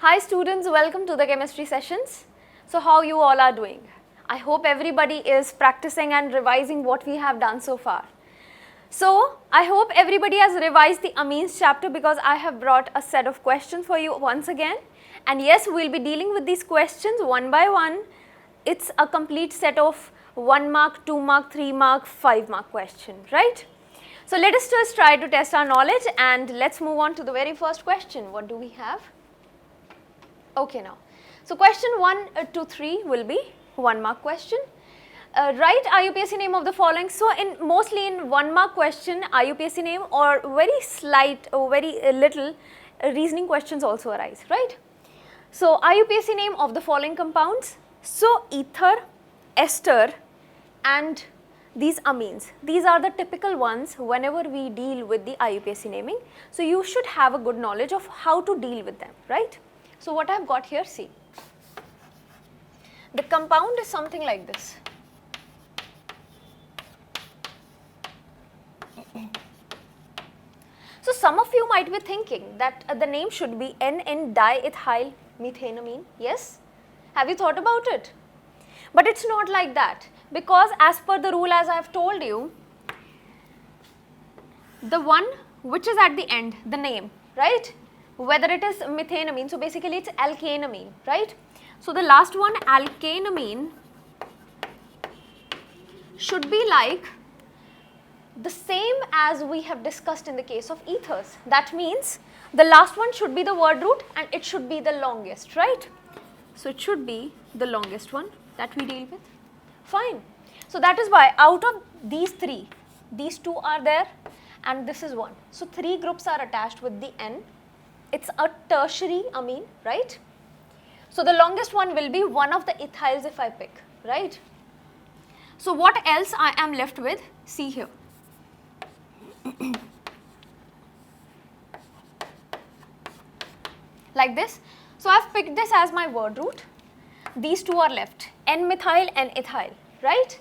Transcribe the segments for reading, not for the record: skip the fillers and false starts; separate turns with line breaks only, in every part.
Hi students, welcome to the chemistry sessions. So how you all are doing? I hope everybody is practicing and revising what we have done so far. So I hope everybody has revised the amines chapter because I have brought a set of questions for you once again. And yes, we will be dealing with these questions one by one. It's a complete set of 1 mark, 2 mark, 3 mark, 5 mark question, right? So let us just try to test our knowledge and let's move on to the very first question. What do we have? Okay now. So question 1 to 3 will be 1 mark question. Write IUPAC name of the following. So mostly in 1 mark question, IUPAC name or very slight or very little reasoning questions also arise, right? So IUPAC name of the following compounds. So ether, ester and these amines. These are the typical ones whenever we deal with the IUPAC naming. So you should have a good knowledge of how to deal with them, right? So what I have got here, see, the compound is something like this. So some of you might be thinking that the name should be N,N-diethyl methanamine, yes? Have you thought about it? But it's not like that because as per the rule as I have told you, the one which is at the end, the name, right? Whether it is methanamine, so basically it's alkanamine, right? So the last one, alkanamine, should be like the same as we have discussed in the case of ethers. That means the last one should be the word root and it should be the longest, right? So it should be the longest one that we deal with. Fine. So that is why out of these three, these two are there and this is one. So 3 groups are attached with the N. It's a tertiary amine, right? So the longest one will be one of the ethyls if I pick, right? So what else I am left with? See here. Like this. So I have picked this as my word root. These two are left, N-methyl and ethyl, right?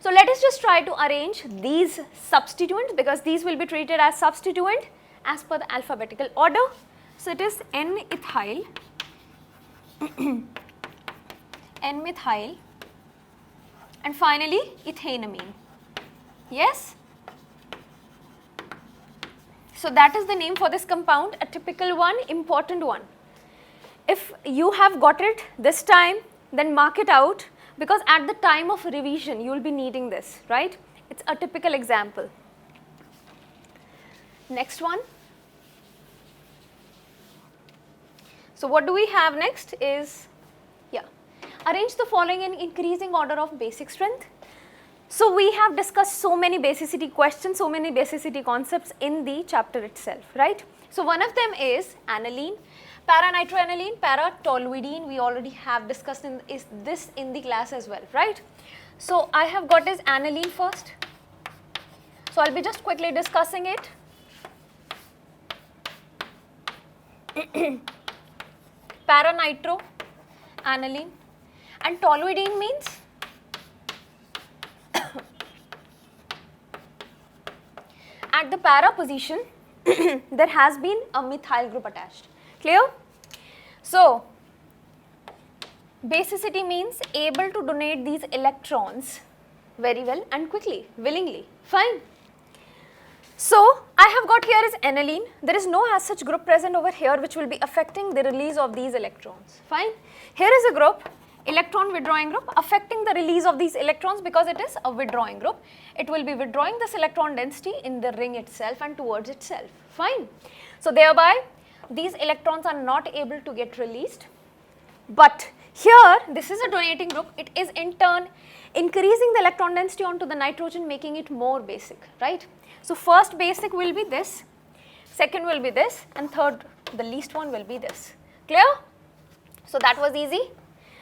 So let us just try to arrange these substituents because these will be treated as substituent as per the alphabetical order. So it is N-ethyl, N-methyl and finally ethanamine, yes? So that is the name for this compound, a typical one, important one. If you have got it this time, then mark it out because at the time of revision, you will be needing this, right? It's a typical example. Next one. So what do we have next is, arrange the following in increasing order of basic strength. So we have discussed so many basicity questions, so many basicity concepts in the chapter itself, right? So one of them is aniline, para-nitroaniline, para-toluidine. We already have discussed this in the class as well, right? So I have got is aniline first. So I'll be just quickly discussing it. Para-nitro, aniline, and toluidine means at the para position there has been a methyl group attached. Clear? So basicity means able to donate these electrons very well and quickly, willingly. Fine. So I have got here is aniline. There is no as such group present over here which will be affecting the release of these electrons. Fine. Here is a group, electron withdrawing group, affecting the release of these electrons because it is a withdrawing group. It will be withdrawing this electron density in the ring itself and towards itself. Fine. So thereby these electrons are not able to get released. But here this is a donating group. It is in turn increasing the electron density onto the nitrogen, making it more basic, right? So first basic will be this, second will be this and third, the least one will be this. Clear? So that was easy.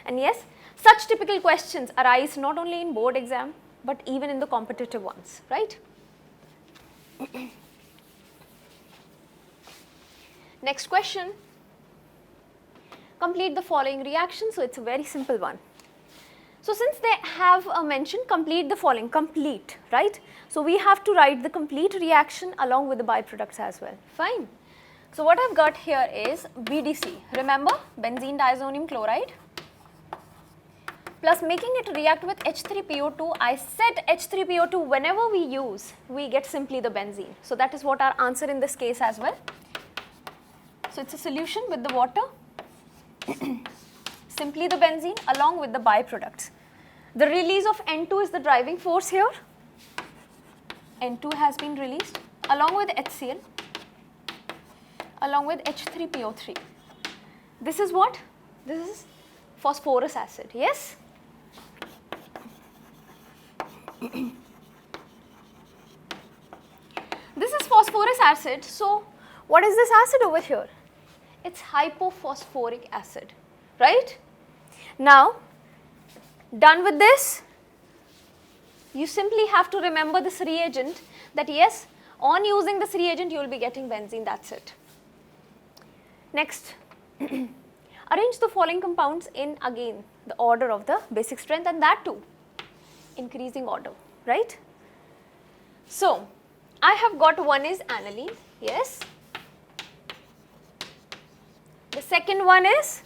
And yes, such typical questions arise not only in board exam but even in the competitive ones, right? Next question. Complete the following reaction. So it's a very simple one. So since they have mentioned complete the following, complete, right? So we have to write the complete reaction along with the byproducts as well. Fine. So what I've got here is BDC, remember benzene diammonium chloride, plus making it react with H3PO2. I said H3PO2 whenever we use, we get simply the benzene. So that is what our answer in this case as well. So it's a solution with the water, simply the benzene along with the byproducts. The release of N2 is the driving force here. N2 has been released along with HCl, along with H3PO3. This is what? This is phosphorus acid, yes? This is phosphorus acid. So what is this acid over here? It's hypophosphoric acid, right? Now, done with this, you simply have to remember this reagent, that yes, on using this reagent you will be getting benzene, that's it. Next, arrange the following compounds in again the order of the basic strength, and that too increasing order, right? So I have got one is aniline, yes. The second one is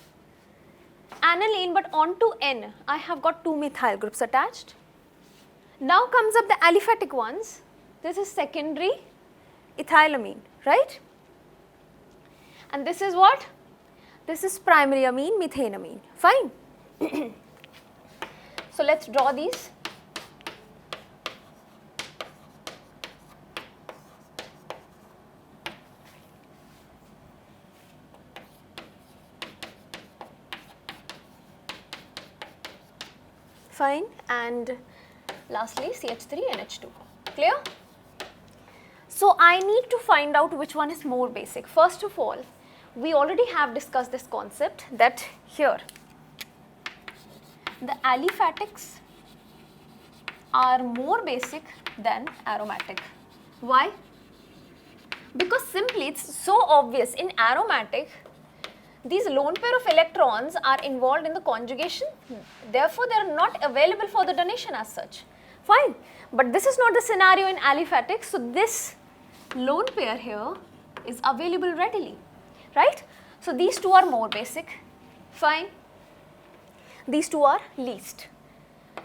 aniline, but onto N I have got two methyl groups attached. Now comes up the aliphatic ones. This is secondary ethylamine, right? And this is what? This is primary amine, methanamine, fine. So let's draw these. Fine, and lastly CH3 and H2, clear? So I need to find out which one is more basic. First of all, we already have discussed this concept that here the aliphatics are more basic than aromatic. Why? Because simply it's so obvious. In aromatic, these lone pair of electrons are involved in the conjugation, therefore they are not available for the donation as such. Fine, but this is not the scenario in aliphatic, so this lone pair here is available readily, right? So these two are more basic, fine. These two are least.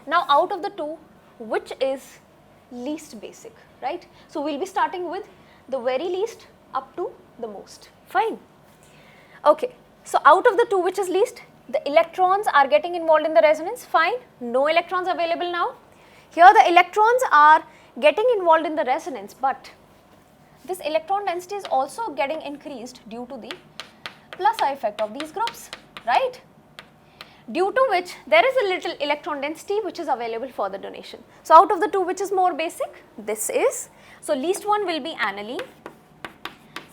Now out of the two, which is least basic, right? So we'll be starting with the very least up to the most, fine. Okay, so out of the two, which is least? The electrons are getting involved in the resonance, fine. No electrons available now. Here the electrons are getting involved in the resonance, but this electron density is also getting increased due to the plus I effect of these groups, right? Due to which there is a little electron density which is available for the donation. So out of the two, which is more basic? This is. So least one will be aniline,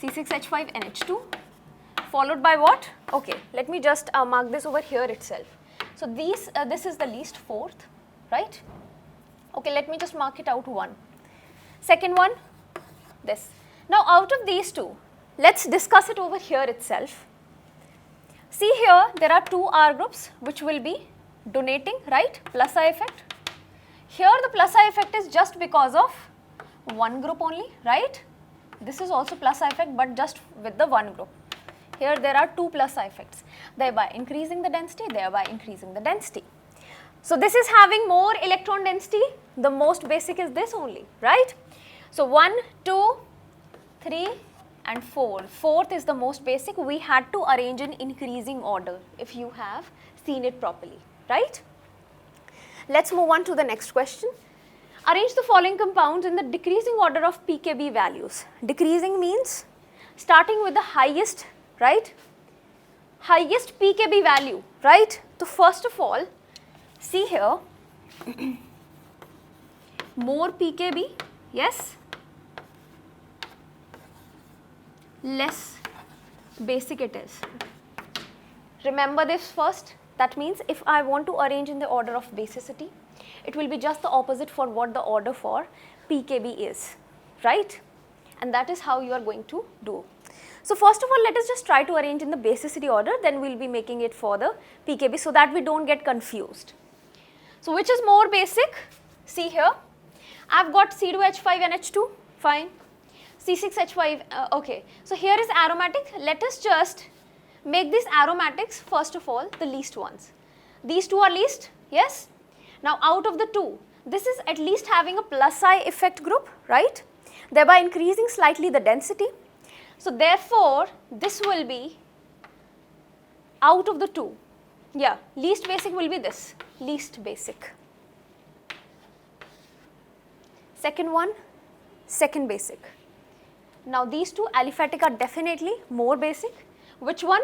C6H5NH2, followed by what? Okay, let me just mark this over here itself. So this is the least, fourth, right? Okay, let me just mark it out one. Second one, this. Now out of these two, let's discuss it over here itself. See here, there are two R groups which will be donating, right? Plus I effect. Here the plus I effect is just because of one group only, right? This is also plus I effect, but just with the one group. Here there are two plus I effects, thereby increasing the density, thereby increasing the density. So this is having more electron density, the most basic is this only, right? So 1, 2, 3 and 4. Fourth is the most basic. We had to arrange in increasing order if you have seen it properly, right? Let's move on to the next question. Arrange the following compounds in the decreasing order of pKb values. Decreasing means starting with the highest, right? Highest pKb value, right? So first of all, see here, more pKb, yes, less basic it is. Remember this first. That means if I want to arrange in the order of basicity, it will be just the opposite for what the order for pKb is, right? And that is how you are going to do. So first of all, let us just try to arrange in the basicity order, then we will be making it for the pKb so that we don't get confused. So which is more basic? See here, I have got C2H5NH2, fine. C6H5, okay. So here is aromatic. Let us just make these aromatics first of all the least ones. These two are least, yes. Now out of the two, this is at least having a plus I effect group, right, thereby increasing slightly the density. So therefore, this will be out of the two, yeah, least basic will be this, least basic. Second one, second basic. Now these two aliphatic are definitely more basic. Which one?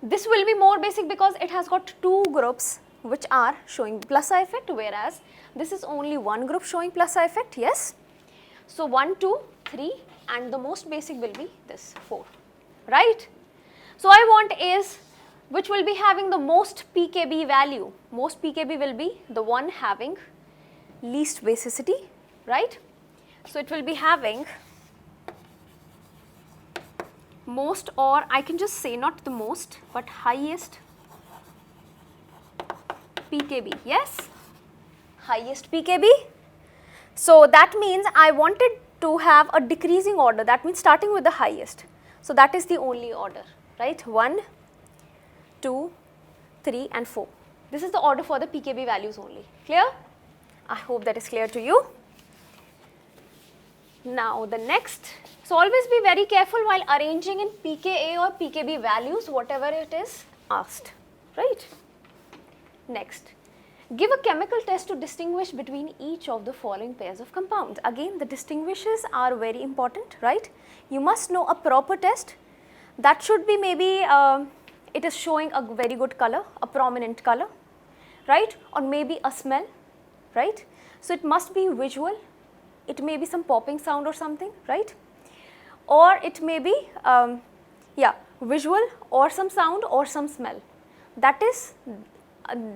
This will be more basic because it has got two groups which are showing plus I effect, whereas this is only one group showing plus I effect, yes. So 1, 2, 3 and the most basic will be this 4, right. So I want is which will be having the most pKb value. Most pKb will be the one having least basicity, right. So it will be having most, or I can just say not the most but highest pKb, yes, highest pKb. So that means I wanted to have a decreasing order, that means starting with the highest. So that is the only order, right, 1, 2, 3 and 4. This is the order for the pKb values only, clear? I hope that is clear to you. Now the next, so always be very careful while arranging in pKa or pKb values, whatever it is asked, right. Next, give a chemical test to distinguish between each of the following pairs of compounds. Again, the distinguishes are very important, right. You must know a proper test. That should be maybe it is showing a very good color, a prominent color, right, or maybe a smell, right. So it must be visual. It may be some popping sound or something, right, or it may be yeah, visual or some sound or some smell. That is,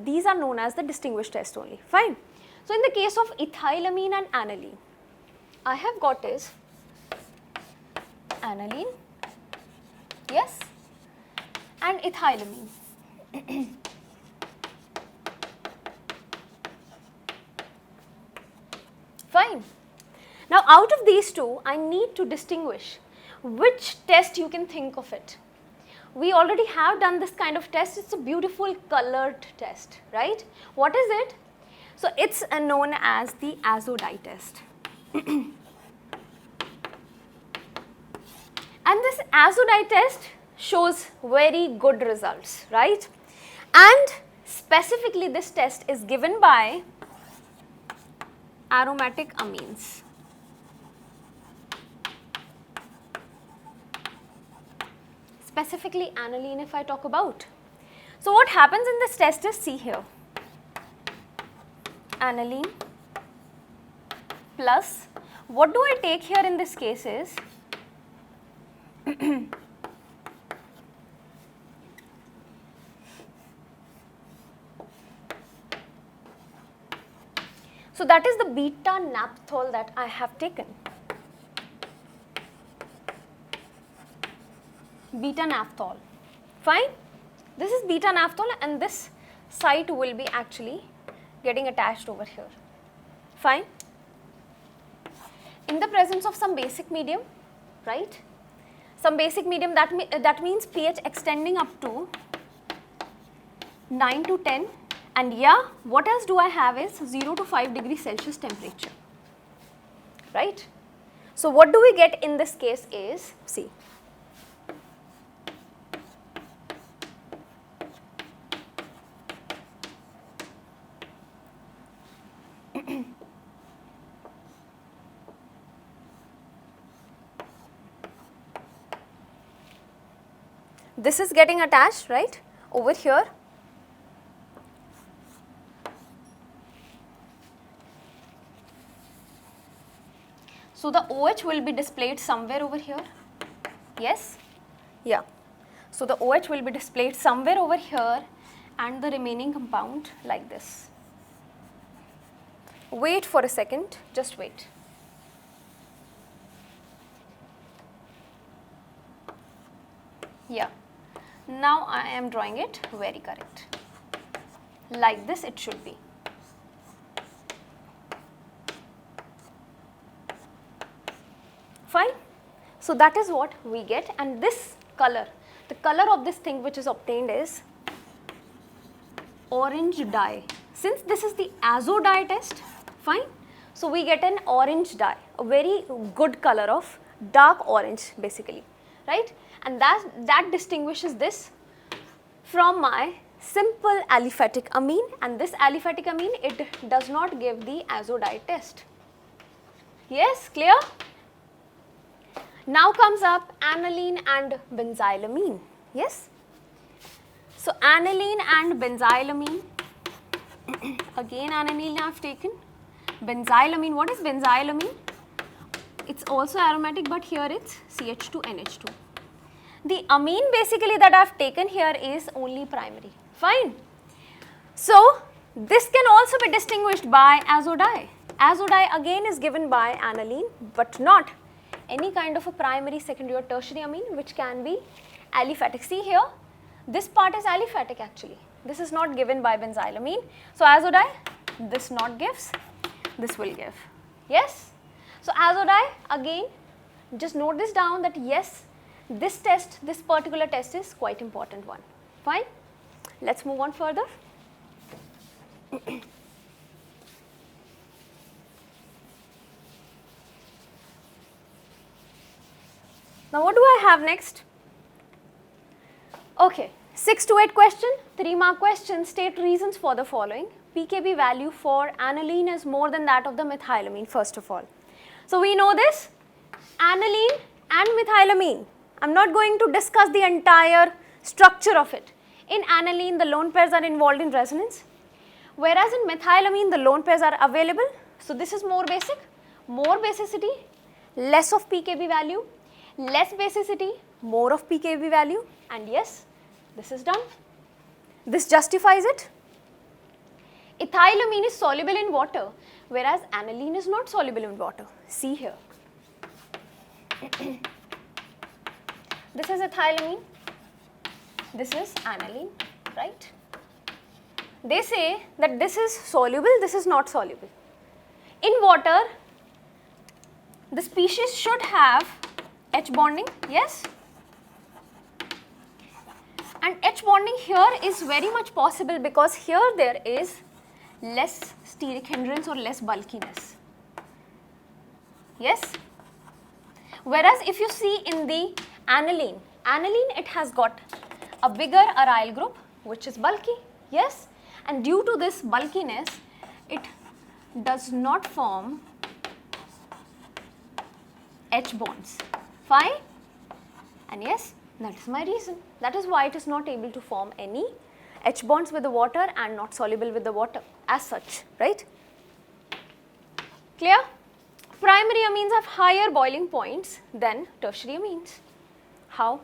these are known as the distinguished test only, fine. So in the case of ethylamine and aniline, I have got is aniline, yes, and ethylamine. Fine. Now out of these two, I need to distinguish which test you can think of it. We already have done this kind of test. It's a beautiful colored test, right? What is it? So it's known as the azo dye test. And this azo dye test shows very good results, right? And specifically this test is given by aromatic amines. Specifically aniline if I talk about. So what happens in this test is, see here, aniline plus, what do I take here in this case is so that is the beta naphthol that I have taken. Beta naphthol, fine. This is beta naphthol and this site will be actually getting attached over here, fine. In the presence of some basic medium, right, some basic medium, that means pH extending up to 9 to 10, and yeah, what else do I have is 0 to 5 degrees Celsius temperature, right. So what do we get in this case is, see, this is getting attached, right, over here. So the OH will be displayed somewhere over here, yes, yeah. So the OH will be displayed somewhere over here and the remaining compound like this. Wait for a second, just wait. Yeah, now I am drawing it very correct. Like this it should be. Fine. So that is what we get, and this color, the color of this thing which is obtained is orange dye. Since this is the azo dye test, fine. So we get an orange dye, a very good color of dark orange basically, right? And that distinguishes this from my simple aliphatic amine, and this aliphatic amine, it does not give the azo dye test. Yes, clear? Now comes up aniline and benzylamine. Yes? So aniline and benzylamine, again aniline I have taken. Benzylamine, what is benzylamine? It's also aromatic, but here it's CH2NH2. The amine basically that I have taken here is only primary. Fine. So this can also be distinguished by azo dye. Azo dye again is given by aniline, but not any kind of a primary, secondary or tertiary amine which can be aliphatic. See here, this part is aliphatic actually. This is not given by benzylamine. So azo dye, this not gives, this will give. Yes? So azo dye, again, just note this down that yes, this test, this particular test is quite important one. Fine? Let's move on further. Now what do I have next? Okay, 6 to 8 question, 3 mark question, state reasons for the following. pKb value for aniline is more than that of the methylamine first of all. So we know this, aniline and methylamine. I am not going to discuss the entire structure of it. In aniline, the lone pairs are involved in resonance, whereas in methylamine, the lone pairs are available. So this is more basic, more basicity, less of pKb value, less basicity, more of pKb value, and yes, this is done. This justifies it. Ethylamine is soluble in water, whereas aniline is not soluble in water. See here. This is ethylamine, this is aniline, right? They say that this is soluble, this is not soluble. In water, the species should have H bonding, yes? And H bonding here is very much possible because here there is less steric hindrance or less bulkiness. Yes? Whereas if you see in the aniline, it has got a bigger aryl group which is bulky, yes? And due to this bulkiness, it does not form H bonds. Fine? And yes, that is my reason. That is why it is not able to form any H bonds with the water and not soluble with the water as such, right? Clear? Primary amines have higher boiling points than tertiary amines. How?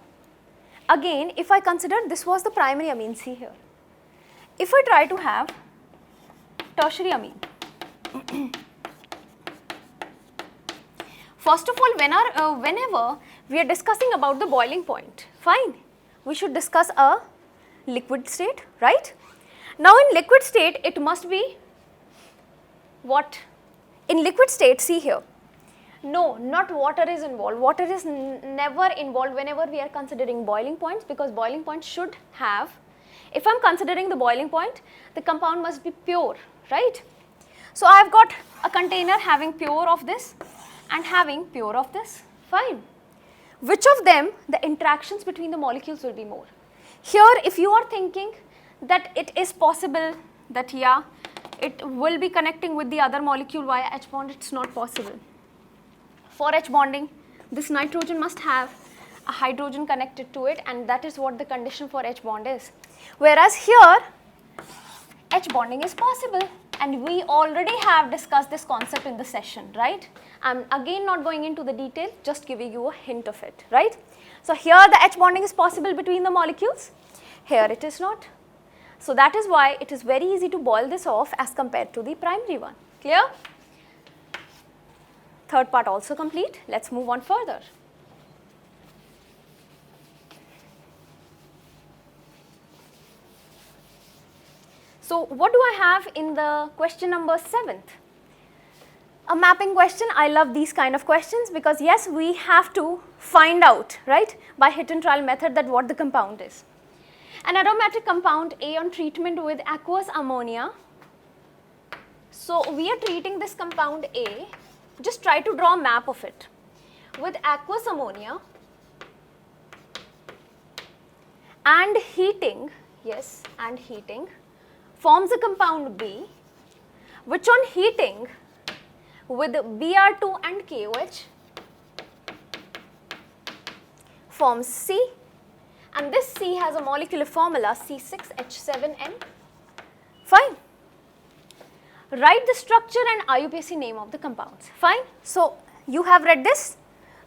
Again, if I consider this was the primary amine, see here. If I try to have tertiary amine, first of all, whenever we are discussing about the boiling point, fine, we should discuss a liquid state, right? Now in liquid state, it must be what? In liquid state, see here, no, not water is involved. Water is never involved whenever we are considering boiling points, because boiling point should have, if I am considering the boiling point, the compound must be pure, right? So I have got a container having pure of this and having pure of this, fine. Which of them the interactions between the molecules will be more? Here if you are thinking that it is possible that yeah, it will be connecting with the other molecule via H bond, it is not possible. For H bonding, this nitrogen must have a hydrogen connected to it, and that is what the condition for H bond is. Whereas here, H bonding is possible, and we already have discussed this concept in the session, right? I'm again not going into the detail, just giving you a hint of it, right? So here the H bonding is possible between the molecules, here it is not. So that is why it is very easy to boil this off as compared to the primary one. Clear? Third part also complete. Let's move on further. So what do I have in the question number 7th? A mapping question, I love these kind of questions because yes, we have to find out, right, by hit and trial method that what the compound is. An aromatic compound A on treatment with aqueous ammonia. So we are treating this compound A, just try to draw a map of it, with aqueous ammonia and heating, yes, and heating, forms a compound B, which on heating with Br2 and KOH forms C, and this C has a molecular formula C6H7N. Fine. Write the structure and IUPAC name of the compounds. Fine. So you have read this.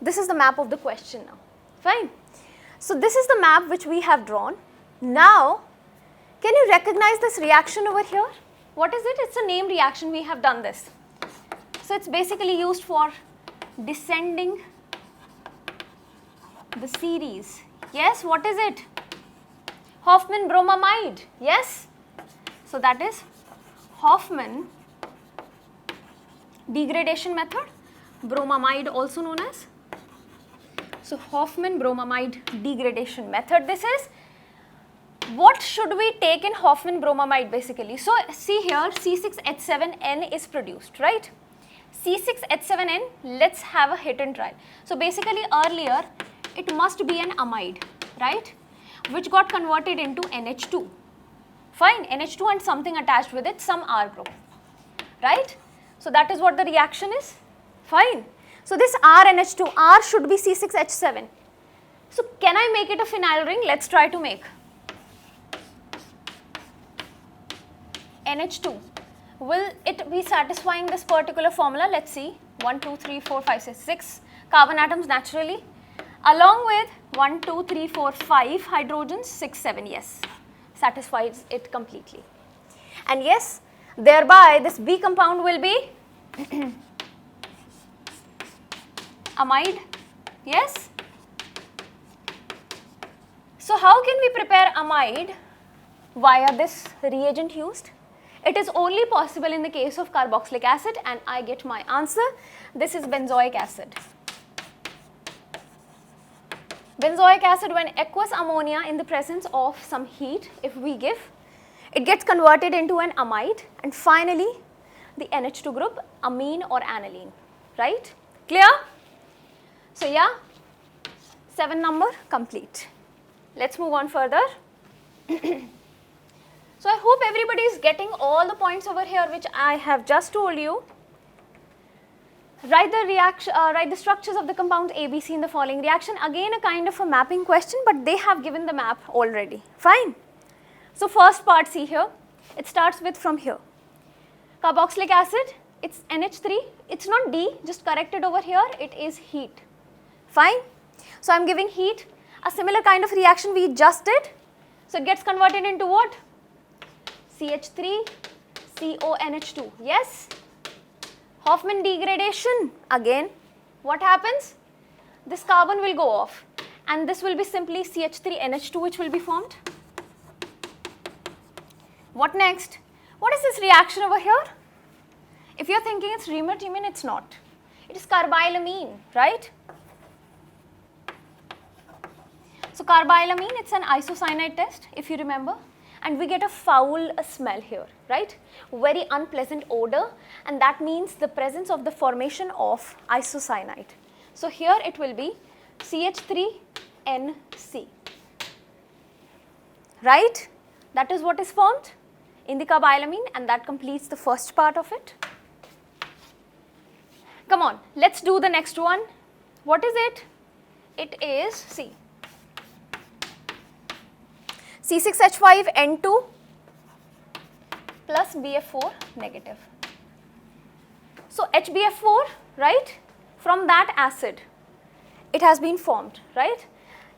This is the map of the question now. Fine. So this is the map which we have drawn. Now, can you recognize this reaction over here? What is it? It's a name reaction. We have done this. So it's basically used for descending the series. Yes, what is it? Hoffman bromamide. Yes. So that is Hoffman degradation method, bromamide also known as. So Hoffman bromamide degradation method this is. What should we take in Hoffman bromamide basically? So see here C6H7N is produced, right? C6H7N, let's have a hit and trial. So basically earlier it must be an amide, right, which got converted into NH2. Fine, NH2 and something attached with it, some R group, right? So that is what the reaction is. Fine. So this RNH2, R should be C6H7. So can I make it a phenyl ring? Let's try to make. NH2. Will it be satisfying this particular formula? Let's see. 1, 2, 3, 4, 5, 6 carbon atoms naturally. Along with 1, 2, 3, 4, 5 hydrogens, 6, 7, yes. Satisfies it completely. And yes, thereby this B compound will be amide. Yes. So how can we prepare amide via this reagent used? It is only possible in the case of carboxylic acid, and I get my answer. This is benzoic acid. Benzoic acid, when aqueous ammonia in the presence of some heat, if we give, it gets converted into an amide, and finally the NH2 group, amine or aniline, right? Clear? So yeah, 7 number complete. Let's move on further. So I hope everybody is getting all the points over here which I have just told you. Write the structures of the compounds ABC in the following reaction. Again a kind of a mapping question, but they have given the map already. Fine. So first part, see here, it starts with from here. Carboxylic acid, it's NH3, it's not D, just correct it over here, it is heat. Fine. So I am giving heat, a similar kind of reaction we just did. So it gets converted into what? CH3, CONH2, yes. Hoffman degradation, again, what happens? This carbon will go off and this will be simply CH3NH2 which will be formed. What next? What is this reaction over here? If you are thinking it's remer-timine, it's not. It is carbylamine, right? So carbylamine, it's an isocyanide test if you remember. And we get a foul smell here, right? Very unpleasant odor, and that means the presence of the formation of isocyanide. So here it will be CH3NC, right? That is what is formed in the carbylamine, and that completes the first part of it. Come on, let's do the next one. What is it? It is, see, C6H5N2 plus BF4 negative. So HBF4, right, from that acid, it has been formed, right?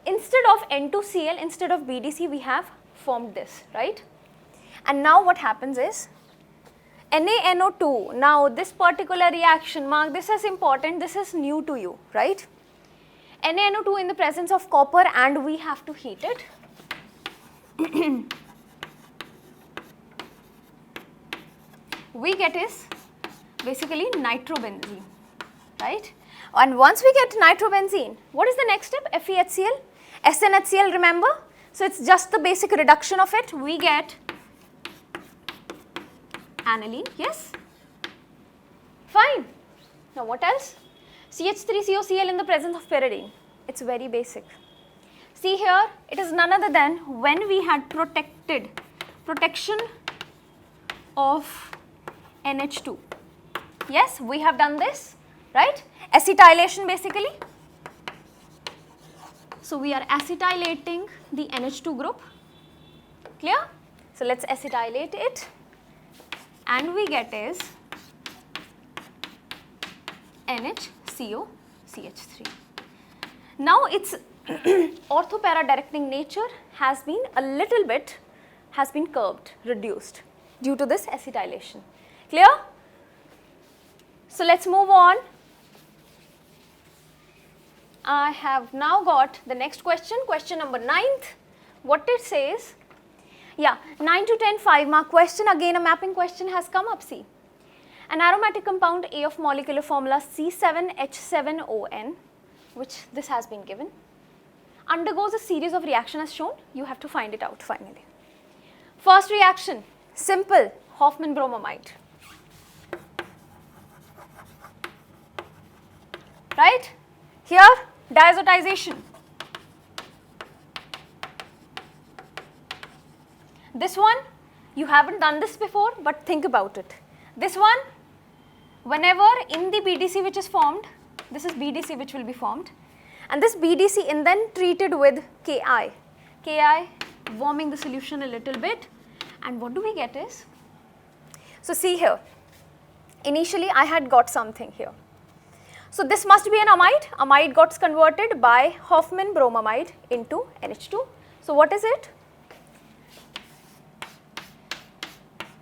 Instead of N2Cl, instead of BDC, we have formed this, right? And now what happens is, NaNO2, now this particular reaction, mark this as important, this is new to you, right? NaNO2 in the presence of copper, and we have to heat it. We get is basically nitrobenzene, right? And once we get nitrobenzene, what is the next step? FeHCl, SnHCl, remember? So it's just the basic reduction of it. We get aniline, yes? Fine. Now what else? CH3COCl in the presence of pyridine. It's very basic. See here, it is none other than when we had protection of NH2. Yes, we have done this, right? Acetylation basically. So we are acetylating the NH2 group. Clear? So let's acetylate it, and we get is NHCOCH3. Now its orthopara directing nature has been curbed, reduced due to this acetylation. Clear? So let's move on. I have now got the next question number 9th. What it says, yeah, 9 to 10 5-mark question, again a mapping question has come up. See, an aromatic compound A of molecular formula C7H7ON, which this has been given, undergoes a series of reactions as shown. You have to find it out finally. First reaction, simple, Hofmann bromamide. Right? Here, diazotization. This one, you haven't done this before, but think about it. This one, whenever in the BDC which is formed, this is BDC which will be formed, and this BDC and then treated with Ki. Ki warming the solution a little bit, and what do we get is, so see here, initially I had got something here. So this must be an amide. Amide got converted by Hofmann bromamide into NH2. So what is it?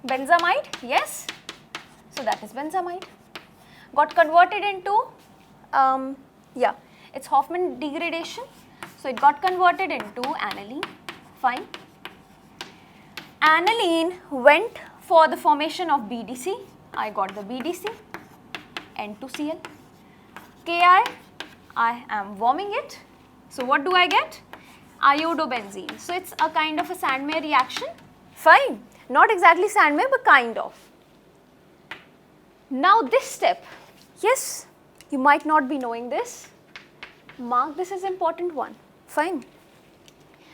Benzamide, yes. So that is benzamide. Got converted into, it's Hofmann degradation. So it got converted into aniline, fine. Aniline went for the formation of BDC. I got the BDC, N2Cl. Ki, I am warming it. So what do I get? Iodobenzene. So it's a kind of a Sandmeyer reaction. Fine. Not exactly Sandmeyer, but kind of. Now this step, yes, you might not be knowing this. Mark this as important one. Fine.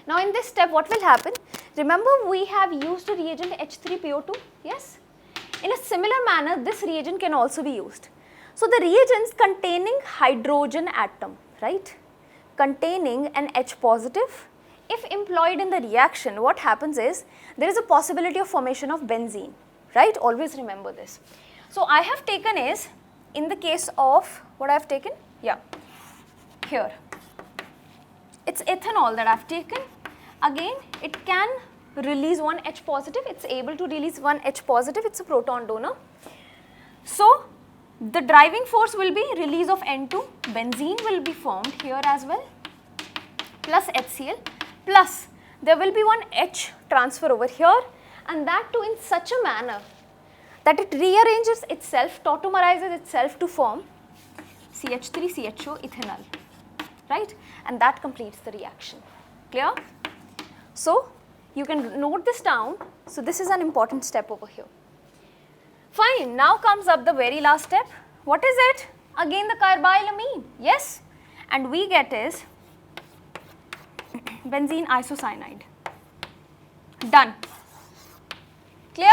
Now in this step, what will happen? Remember, we have used a reagent H3PO2, yes? In a similar manner, this reagent can also be used. So the reagents containing hydrogen atom, right, containing an H positive, if employed in the reaction, what happens is, there is a possibility of formation of benzene, right? Always remember this. So I have taken is, in the case of, what I have taken? Yeah, here. It's ethanol that I have taken. Again, it can release one H positive. It's able to release one H positive. It's a proton donor. So the driving force will be release of N2. Benzene will be formed here as well, plus HCl, plus there will be one H transfer over here, and that too in such a manner that it rearranges itself, tautomerizes itself to form CH3CHO ethanol, right? And that completes the reaction. Clear? So you can note this down. So this is an important step over here. Fine. Now comes up the very last step. What is it? Again the carbylamine. Yes. And we get is benzene isocyanide. Done. Clear?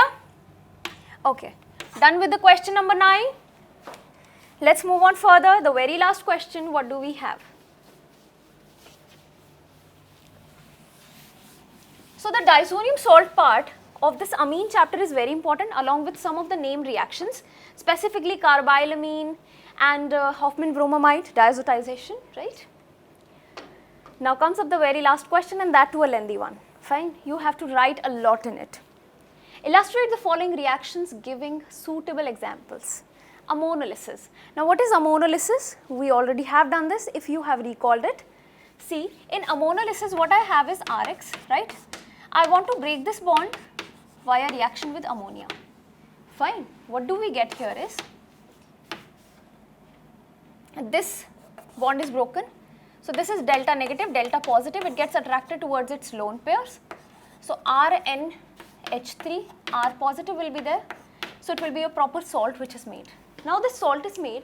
Okay. Done with the question number 9. Let's move on further. The very last question, what do we have? So the disonium salt part of this amine chapter is very important, along with some of the named reactions, specifically carbylamine and Hofmann bromamide diazotization, right? Now comes up the very last question, and that too a lengthy one. Fine, you have to write a lot in it. Illustrate the following reactions giving suitable examples. Ammonolysis. Now what is ammonolysis? We already have done this if you have recalled it. See, in ammonolysis what I have is Rx, right? I want to break this bond via reaction with ammonia. Fine. What do we get here is this bond is broken. So this is delta negative, delta positive, it gets attracted towards its lone pairs. So RNH3, R positive will be there. So it will be a proper salt which is made. Now this salt is made.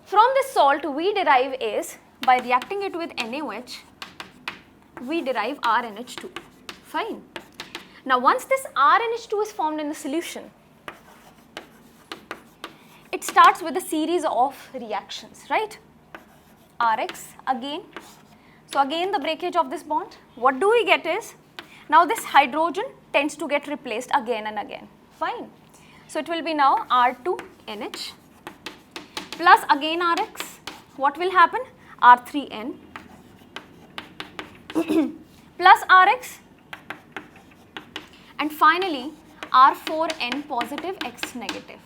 From this salt we derive is, by reacting it with NaOH, we derive RNH2. Fine. Now once this RNH2 is formed in the solution, it starts with a series of reactions, right? Rx again. So again the breakage of this bond. What do we get is, now this hydrogen tends to get replaced again and again. Fine. So it will be now R2NH plus again Rx. What will happen? R3N plus Rx, and finally R4N positive X negative,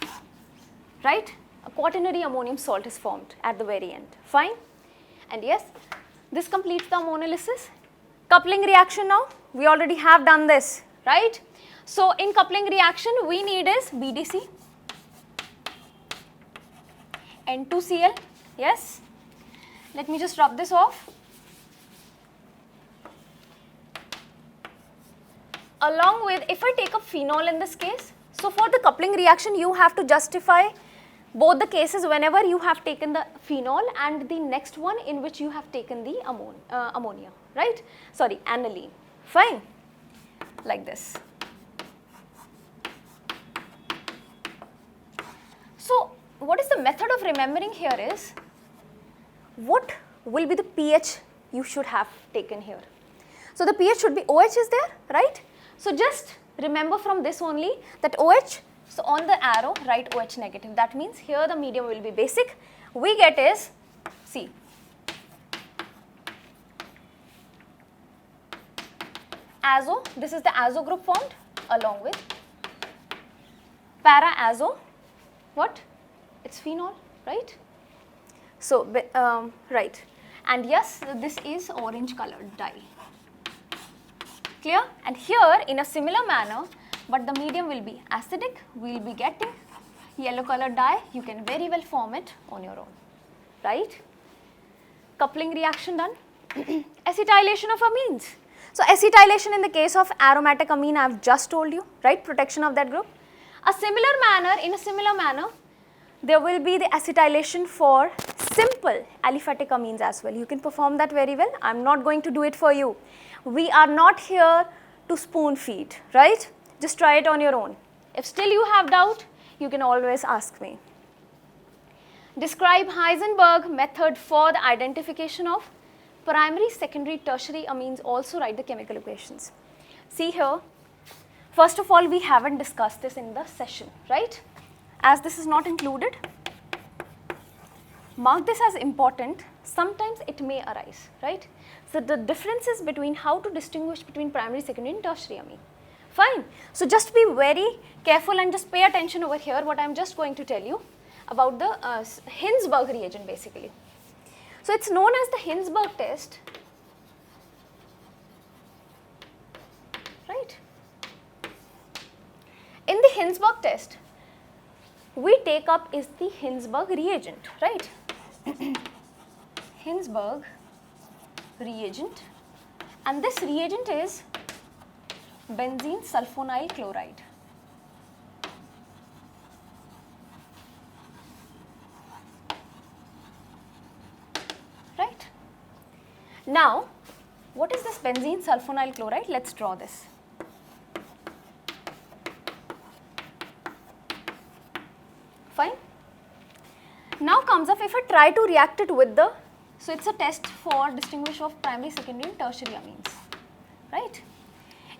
right? A quaternary ammonium salt is formed at the very end. Fine. And yes, this completes the ammonolysis. Coupling reaction now, we already have done this, right? So in coupling reaction we need is BDC, N2Cl, yes. Let me just rub this off. Along with, if I take up phenol in this case, so for the coupling reaction you have to justify both the cases whenever you have taken the phenol and the next one in which you have taken the ammonia, right? Sorry, aniline. Fine, like this. So what is the method of remembering here is, what will be the pH you should have taken here? So the pH should be, OH is there, right? So just remember from this only that OH, so on the arrow write OH negative. That means here the medium will be basic. We get is, see, azo, this is the azo group formed along with para-azo, what? It's phenol, right? So, right, and yes, this is orange colored dye. Clear? And here in a similar manner, but the medium will be acidic, we will be getting yellow colored dye. You can very well form it on your own, right? Coupling reaction done. Acetylation of amines. So acetylation in the case of aromatic amine I have just told you, right? Protection of that group. In a similar manner, there will be the acetylation for simple aliphatic amines as well. You can perform that very well. I am not going to do it for you. We are not here to spoon feed, right? Just try it on your own. If still you have doubt, you can always ask me. Describe Heisenberg method for the identification of primary, secondary, tertiary amines. Also write the chemical equations. See here, first of all, we haven't discussed this in the session, right? As this is not included, mark this as important. Sometimes it may arise, right? So the differences between how to distinguish between primary, secondary and tertiary amine. Fine. So just be very careful and just pay attention over here what I am just going to tell you about the Hinsberg reagent basically. So it's known as the Hinsberg test, right? In the Hinsberg test, we take up is the Hinsberg reagent, right? Hinsberg reagent, and this reagent is benzene sulfonyl chloride. Right? Now, what is this benzene sulfonyl chloride? Let's draw this. Fine. Now comes up if I try to react it with the, so it's a test for distinguish of primary, secondary and tertiary amines, right?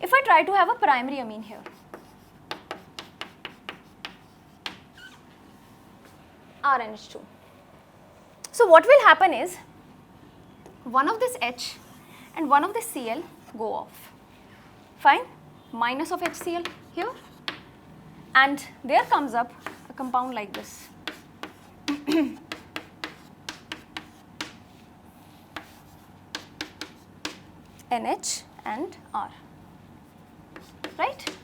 If I try to have a primary amine here, RNH2. So what will happen is, one of this H and one of this Cl go off. Fine, minus of HCl here, and there comes up a compound like this. NH and R, right?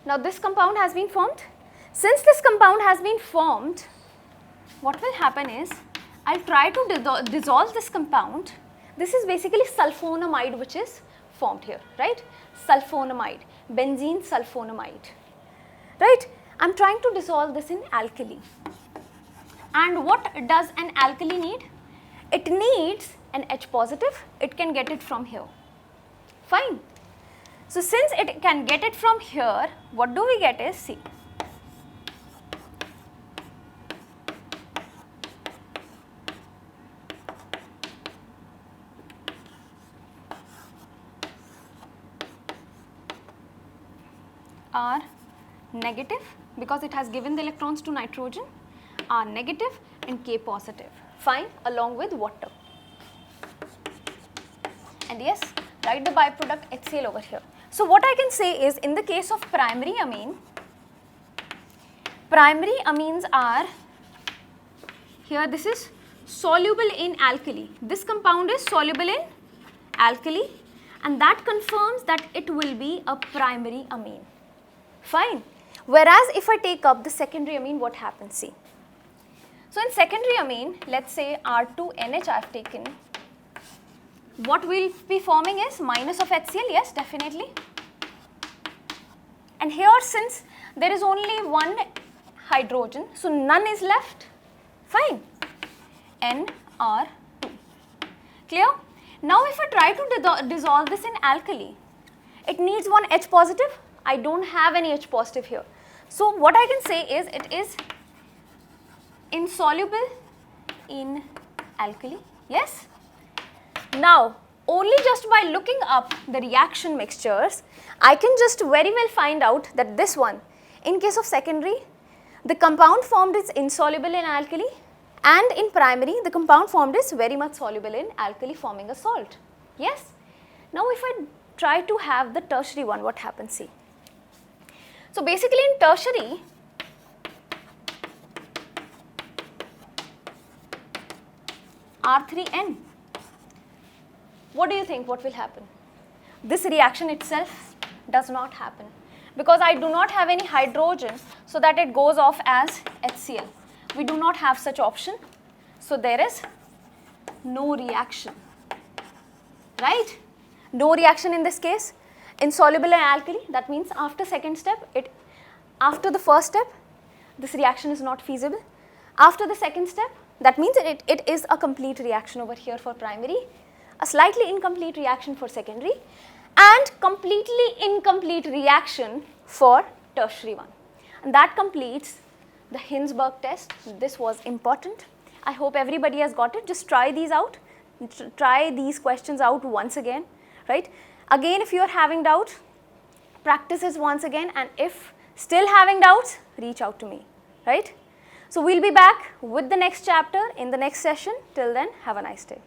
Now this compound has been formed. Since this compound has been formed, what will happen is, I'll try to dissolve this compound. This is basically sulfonamide which is formed here, right? Sulfonamide, benzene sulfonamide, right? I'm trying to dissolve this in alkali. And what does an alkali need? It needs an H positive. It can get it from here. Fine. So since it can get it from here, what do we get is, see, R negative, because it has given the electrons to nitrogen, R negative and K positive, fine, along with water. And yes, write the byproduct HCl over here. So what I can say is, in the case of primary amines are, here this is soluble in alkali. This compound is soluble in alkali, and that confirms that it will be a primary amine. Fine. Whereas if I take up the secondary amine, what happens? See. So in secondary amine, let's say R2NH I have taken. What will be forming is minus of HCl, yes, definitely. And here, since there is only one hydrogen, so none is left. Fine. NR2. Clear? Now if I try to dissolve this in alkali, it needs one H positive. I don't have any H positive here. So what I can say is, it is insoluble in alkali, yes. Now, only just by looking up the reaction mixtures, I can just very well find out that this one, in case of secondary, the compound formed is insoluble in alkali, and in primary, the compound formed is very much soluble in alkali, forming a salt, yes. Now, if I try to have the tertiary one, what happens? See. So, basically in tertiary, R3N, what do you think what will happen? This reaction itself does not happen, because I do not have any hydrogen so that it goes off as HCl. We do not have such option, so there is no reaction, right? No reaction in this case. Insoluble in alkali, that means after second step, after the first step, this reaction is not feasible. After the second step, that means it is a complete reaction over here for primary, a slightly incomplete reaction for secondary, and completely incomplete reaction for tertiary one. And that completes the Hinsberg test. This was important. I hope everybody has got it. Just try these out. Try these questions out once again, right? Again, if you are having doubts, practice this once again, and if still having doubts, reach out to me, right? So we'll be back with the next chapter in the next session. Till then, have a nice day.